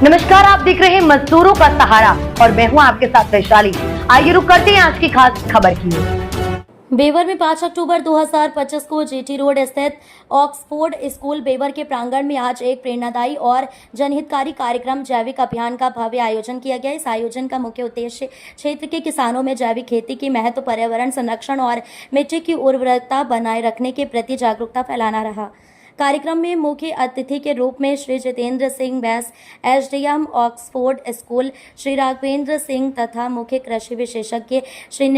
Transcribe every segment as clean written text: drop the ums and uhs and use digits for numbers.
नमस्कार, आप देख रहे हैं मजदूरों का सहारा और मैं हूं आपके साथ वैशाली। आइए रुक करते हैं आज की खास खबर की। बेवर में 5 अक्टूबर 2025 को जीटी रोड स्थित ऑक्सफोर्ड स्कूल बेवर के प्रांगण में आज एक प्रेरणादायी और जनहितकारी कार्यक्रम जैविक अभियान का भव्य आयोजन किया गया। इस आयोजन का मुख्य उद्देश्य क्षेत्र के किसानों में जैविक खेती की महत्व, पर्यावरण संरक्षण और मिट्टी की उर्वरकता बनाए रखने के प्रति जागरूकता फैलाना रहा। कार्यक्रम में मुख्य अतिथि के रूप में Shri Jitendra Singh Bais, SDM Oxford school, Shri Raghavendra Singh तथा मुख्य कृषि विशेषज्ञ श्री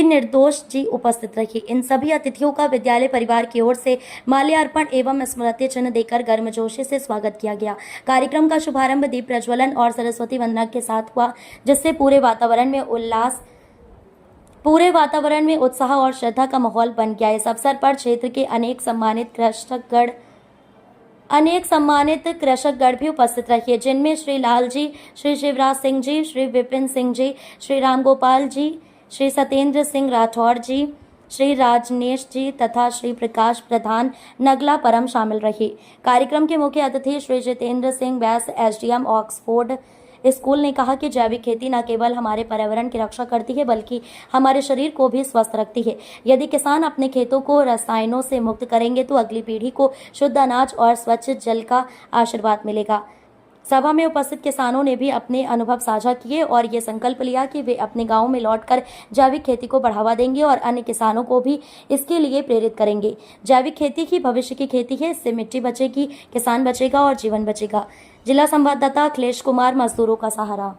निर्दोष जी उपस्थित रहे। इन सभी अतिथियों का विद्यालय परिवार की ओर से माल्यार्पण एवं स्मृति चिन्ह देकर गर्मजोशी से स्वागत किया गया। कार्यक्रम का शुभारंभ दीप प्रज्वलन और सरस्वती वंदना के साथ हुआ, जिससे पूरे वातावरण में उत्साह और श्रद्धा का माहौल बन गया। इस अवसर पर क्षेत्र के अनेक सम्मानित कृषकगण भी उपस्थित रहे, जिनमें श्री लाल जी, श्री शिवराज सिंह जी, श्री विपिन सिंह जी, श्री रामगोपाल जी, श्री सत्येंद्र सिंह राठौर जी, श्री राजनेश जी तथा श्री प्रकाश प्रधान नगला परम शामिल रहे। कार्यक्रम के मुख्य अतिथि Shri Jitendra Singh Bais, SDM Oxford school ने कहा कि जैविक खेती न केवल हमारे पर्यावरण की रक्षा करती है बल्कि हमारे शरीर को भी स्वस्थ रखती है। यदि किसान अपने खेतों को रसायनों से मुक्त करेंगे तो अगली पीढ़ी को शुद्ध अनाज और स्वच्छ जल का आशीर्वाद मिलेगा। सभा में उपस्थित किसानों ने भी अपने अनुभव साझा किए और ये संकल्प लिया कि वे अपने गांव में लौटकर जैविक खेती को बढ़ावा देंगे और अन्य किसानों को भी इसके लिए प्रेरित करेंगे। जैविक खेती ही भविष्य की खेती है, इससे मिट्टी बचेगी, किसान बचेगा और जीवन बचेगा। जिला संवाददाता अखिलेश कुमार, मजदूरों का सहारा।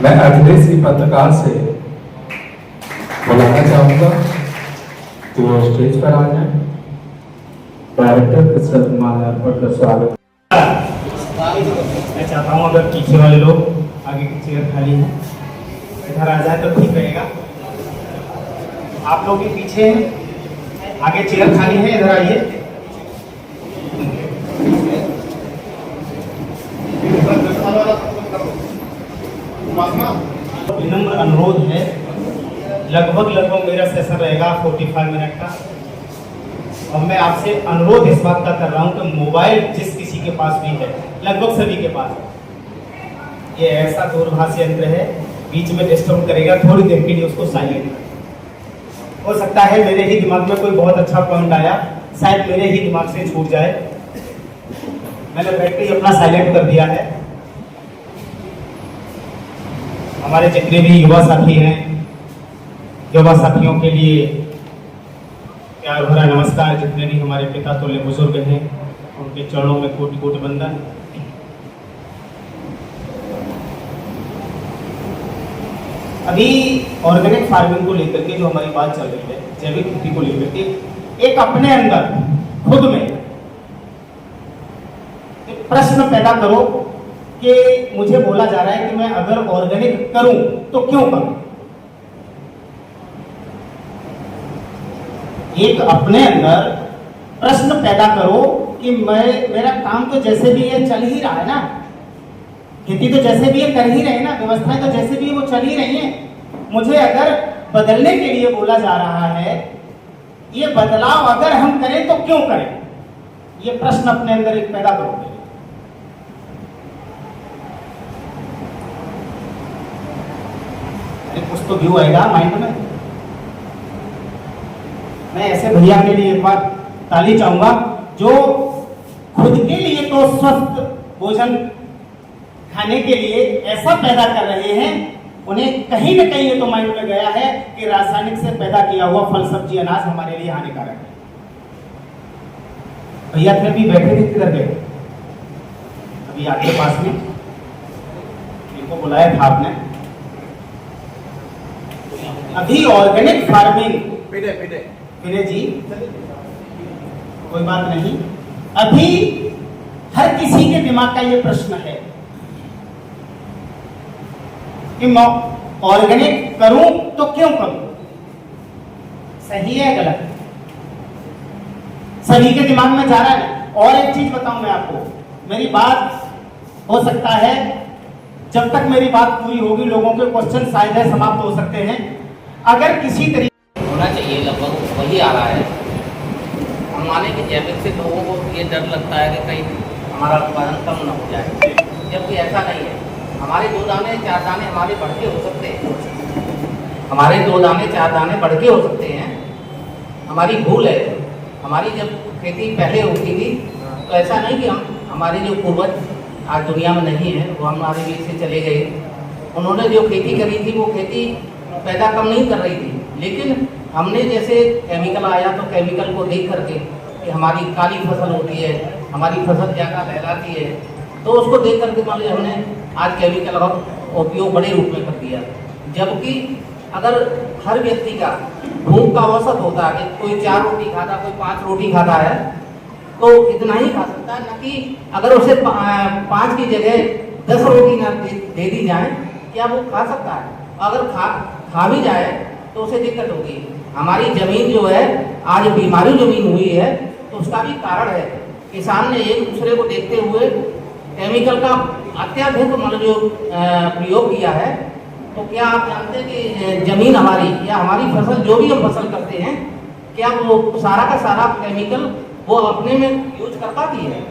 मैं अखिलेश की पत्रकार से बुलाना चाहूंगा कि वो स्टेज पर आ जाए। डायरेक्टर माल्यार्पण का स्वागत। मैं चाहता हूँ अगर पीछे वाले लोग आगे की चेयर खाली है इधर आ जाए तो ठीक रहेगा। आप लोग भी पीछे हैं, आगे चेयर खाली है, इधर आइए। विनम्र अनुरोध है, लगभग मेरा सेशन रहेगा 45 मिनट का और मैं आपसे अनुरोध इस बात का कर रहा हूं कि मोबाइल जिस किसी के पास भी है, लगभग सभी के पास है, ये ऐसा दूरभाष यंत्र है, बीच में डिस्टर्ब करेगा, थोड़ी देर के लिए उसको साइलेंट कर। हो सकता है मेरे ही दिमाग में कोई बहुत अच्छा पॉइंट आया, शायद मेरे ही दिमाग से छूट जाए, मैंने बैठ के अपना साइलेंट कर दिया है। हमारे जितने भी युवा साथी हैं, युवा साथियों के लिए प्यार भरा नमस्कार। जितने भी हमारे पिता तुल्य बुजुर्ग हैं, उनके चरणों में कोटि कोटि वंदन। अभी ऑर्गेनिक फार्मिंग को लेकर के जो हमारी बात चल रही है, जैविक खेती को लेकर के एक अपने अंदर खुद में एक प्रश्न पैदा करो कि मुझे बोला जा रहा है कि मैं अगर ऑर्गेनिक करूं तो क्यों करूं। एक अपने अंदर प्रश्न पैदा करो कि मेरा काम तो जैसे भी ये चल ही रहा है ना, खेती तो जैसे भी ये कर ही रहे ना, व्यवस्थाएं तो जैसे भी वो चल ही रही हैं, मुझे अगर बदलने के लिए बोला जा रहा है, ये बदलाव अगर हम करें तो क्यों करें। ये प्रश्न अपने अंदर एक पैदा करो। कुछ तो व्यू आएगा माइंड में। मैं ऐसे भैया के लिए एक बार ताली चाहूंगा जो खुद के लिए तो स्वस्थ भोजन खाने के लिए ऐसा पैदा कर रहे हैं, उन्हें कहीं न कहीं ये तो माइंड में गया है कि रासायनिक से पैदा किया हुआ फल सब्जी अनाज हमारे लिए हानिकारक है। भैया फिर भी बैठे थे, किधर गए? अभी आपके पास में इनको बुलाया था आपने। अभी ऑर्गेनिक फार्मिंग विनय जी, कोई बात नहीं, अभी हर किसी के दिमाग का ये प्रश्न है कि मैं ऑर्गेनिक करूं तो क्यों करूं, सही है गलत? सभी के दिमाग में जा रहा है। और एक चीज बताऊं मैं आपको, मेरी बात हो सकता है जब तक मेरी बात पूरी होगी लोगों के क्वेश्चन शायद है समाप्त हो सकते हैं। अगर किसी तरीके होना चाहिए, लगभग वही आ रहा है। हम माने कि जैविक से लोगों को ये डर लगता है कि कहीं हमारा उत्पादन कम न हो जाए, जबकि ऐसा नहीं है। हमारे 2 दाने 4 दाने हमारे बढ़ के हो सकते हैं, हमारे 2 दाने 4 दाने बढ़ के हो सकते हैं। हमारी भूल है। हमारी जब खेती पहले होती थी तो ऐसा नहीं कि हमारे जो पूर्वज आज दुनिया में नहीं है, वो हमारे बीच से चले गए, उन्होंने जो खेती करी थी वो खेती पैदा कम नहीं कर रही थी, लेकिन हमने जैसे केमिकल आया तो केमिकल को देख करके कि हमारी काली फसल होती है, हमारी फसल ज़्यादा लहराती है, तो उसको देख करके मान लीजिए हमने आज केमिकल का उपयोग बड़े रूप में कर दिया। जबकि अगर हर व्यक्ति का भूख का औसत होता है कि कोई 4 रोटी खाता, कोई 5 रोटी खाता है, तो इतना ही खा सकता है, न कि अगर उसे 5 की जगह 10 रोटी न दे दी जाए, क्या वो खा सकता है? अगर खा भी जाए तो उसे दिक्कत होगी। हमारी जमीन जो है आज बीमारी जमीन हुई है, तो उसका भी कारण है किसान ने एक दूसरे को देखते हुए केमिकल का अत्यधिक मतलब जो प्रयोग किया है। तो क्या आप जानते हैं कि जमीन हमारी या हमारी फसल जो भी हम फसल करते हैं, क्या वो सारा का सारा केमिकल वो अपने में यूज कर पाती है?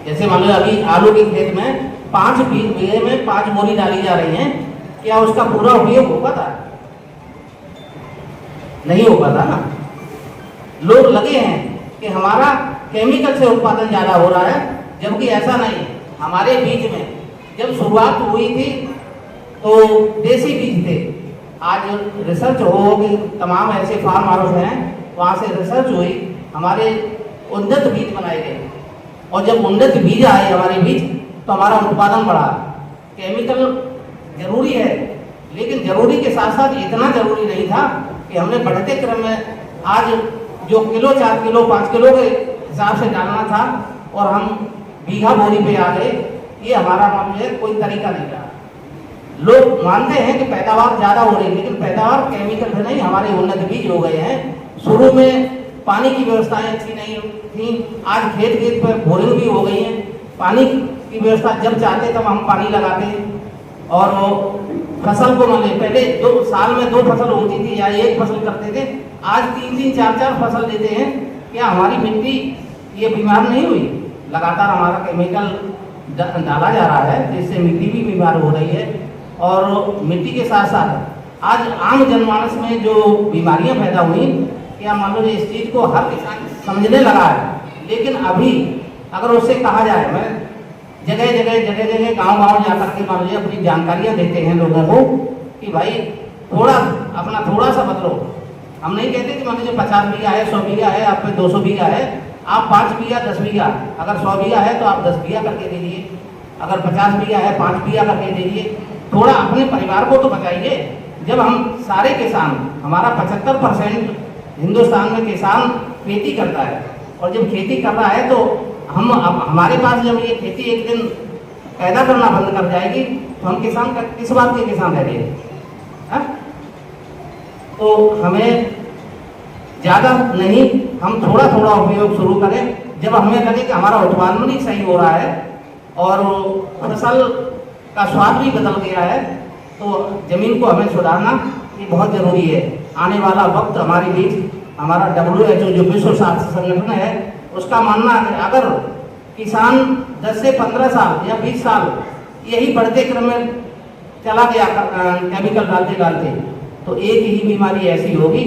जैसे मान लो अभी आलू के खेत में 5 बीघे में 5 बोरी डाली जा रही है, क्या उसका पूरा उपयोग हो पाता? नहीं हो पाता ना। लोग लगे हैं कि हमारा केमिकल से उत्पादन ज्यादा हो रहा है, जबकि ऐसा नहीं है। हमारे बीज में जब शुरुआत हुई थी तो देसी बीज थे। आज रिसर्च हो कि तमाम ऐसे फार्म हाउस हैं, वहाँ से रिसर्च हुई, हमारे उन्नत बीज बनाए गए, और जब उन्नत बीज आए हमारे बीज तो हमारा उत्पादन बढ़ा। केमिकल जरूरी है, लेकिन जरूरी के साथ साथ इतना जरूरी नहीं था कि हमने बढ़ते क्रम में आज जो किलो 4 किलो 5 किलो के हिसाब से डालना था और हम बीघा बोरी पे आ गए, ये हमारा मामले कोई तरीका नहीं रहा। लोग मानते हैं कि पैदावार ज़्यादा हो रही है, लेकिन पैदावार केमिकल से नहीं, हमारे उन्नत बीज हो गए हैं। शुरू में पानी की व्यवस्थाएं अच्छी नहीं थी, आज खेत खेत पर बोरिंग भी हो गई है। पानी की व्यवस्था जब चाहते तब हम पानी लगाते, और वो फसल को मान पहले 2 साल में 2 फसल होती थी या 1 फसल करते थे, आज 3-3 4-4 फसल देते हैं। क्या हमारी मिट्टी ये बीमार नहीं हुई? लगातार हमारा केमिकल डाला जा रहा है, जिससे मिट्टी भी बीमार हो रही है। और मिट्टी के साथ साथ आज आम जनमानस में जो बीमारियां पैदा हुई, क्या मान लो इस चीज़ को हर किसान समझने लगा है, लेकिन अभी अगर उससे कहा जाए, मैं जगह गांव जाकर के मान लीजिए अपनी जानकारियां देते हैं लोगों को कि भाई थोड़ा सा बदलो। हम नहीं कहते कि मान लीजिए 50 बीघा है, 100 बीघा है, आप पे 200 बीघा है, आप 5 बीघा 10 बीघा, अगर 100 बीघा है तो आप 10 बीघा करके दे दीजिए, अगर 50 बीघा है 5 बीघा करके दे दीजिए। थोड़ा अपने परिवार को तो बचाइए। जब हम सारे किसान, हमारा 75% हिंदुस्तान में किसान खेती करता है, और जब खेती कर रहा है तो हमारे पास जब ये खेती एक दिन पैदा करना बंद कर जाएगी तो हम किसान का किस बात के किसान रह गए? तो हमें ज़्यादा नहीं, हम थोड़ा थोड़ा उपयोग शुरू करें। जब हमें लगे कि हमारा उत्पादन ही सही हो रहा है और फसल का स्वाद भी बदल गया है, तो जमीन को हमें सुधारना ये बहुत ज़रूरी है। आने वाला वक्त हमारे बीच, हमारा WHO जो विश्व स्वास्थ्य संगठन है, उसका मानना है अगर किसान 10 से 15 साल या 20 साल यही बढ़ते क्रम में चला गया केमिकल डालते तो एक ही बीमारी ऐसी होगी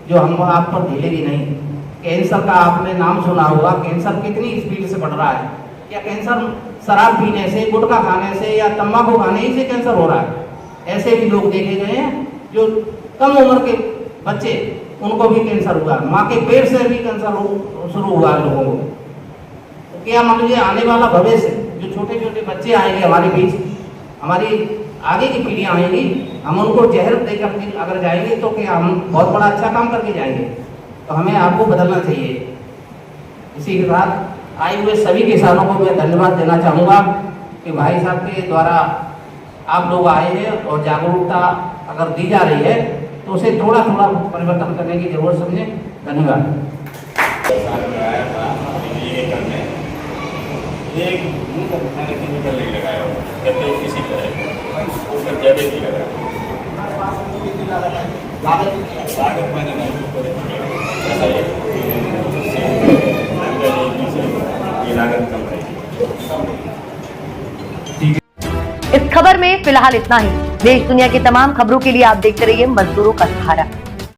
जो हम आप पर झेलेगी नहीं। कैंसर का आपने नाम सुना होगा, कैंसर कितनी स्पीड से बढ़ रहा है। क्या कैंसर शराब पीने से, गुटखा खाने से या तंबाकू खाने ही से कैंसर हो रहा है? ऐसे भी लोग देखे गए हैं जो कम उम्र के बच्चे, उनको भी कैंसर हुआ, माँ के पेट से भी कैंसर शुरू हुआ लोगों को। तो क्या मान लीजिए आने वाला भविष्य, जो छोटे छोटे बच्चे आएंगे हमारे बीच, हमारी आगे की पीढ़ियाँ आएंगी, हम उनको जहर देकर फिर अगर जाएंगे तो क्या हम बहुत बड़ा अच्छा काम करके जाएंगे? तो हमें आपको बदलना चाहिए। इसी के साथ आए हुए सभी किसानों को मैं धन्यवाद देना चाहूँगा कि भाई साहब के द्वारा आप लोग आए हैं और जागरूकता अगर दी जा रही है तो उसे थोड़ा थोड़ा परिवर्तन करने की जरूरत समझें। धन्यवाद। एक मैंने केमिकल नहीं लगाया होगा, कहते हैं किसी तरह उसका जैविक ही लगाया। लागत मैंने नहीं ऐसा ये लागत कम रहेगी। इस खबर में फिलहाल इतना ही। देश दुनिया की तमाम खबरों के लिए आप देखते रहिए मजदूरों का सहारा।